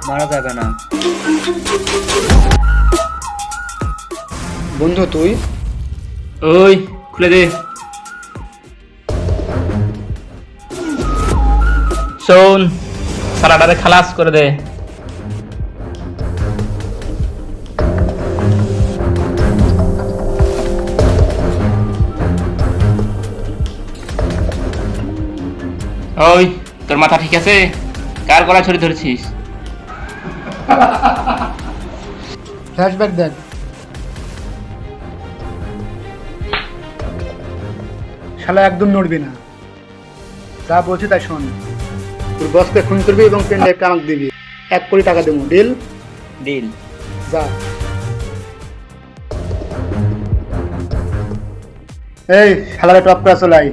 মারা যাবে না। বন্ধু তুই? ওই খুলে দে। শোন, সালাডারে খালাস করে দে। ওই তোর মাথা ঠিক আছে? কার গলা ছড়ি ধরেছিস? ফ্ল্যাশব্যাক দেন। শালা একদম নড়বি না, যা বলছি তাই শোন। তোর বসকে খুন করবি এবং পেন ড্রাইভটা আমাকে দিবি। 1 কোটি টাকা দেবো, ডিল? ডিল। যা। এই শালারে টপ করে চলে আয়।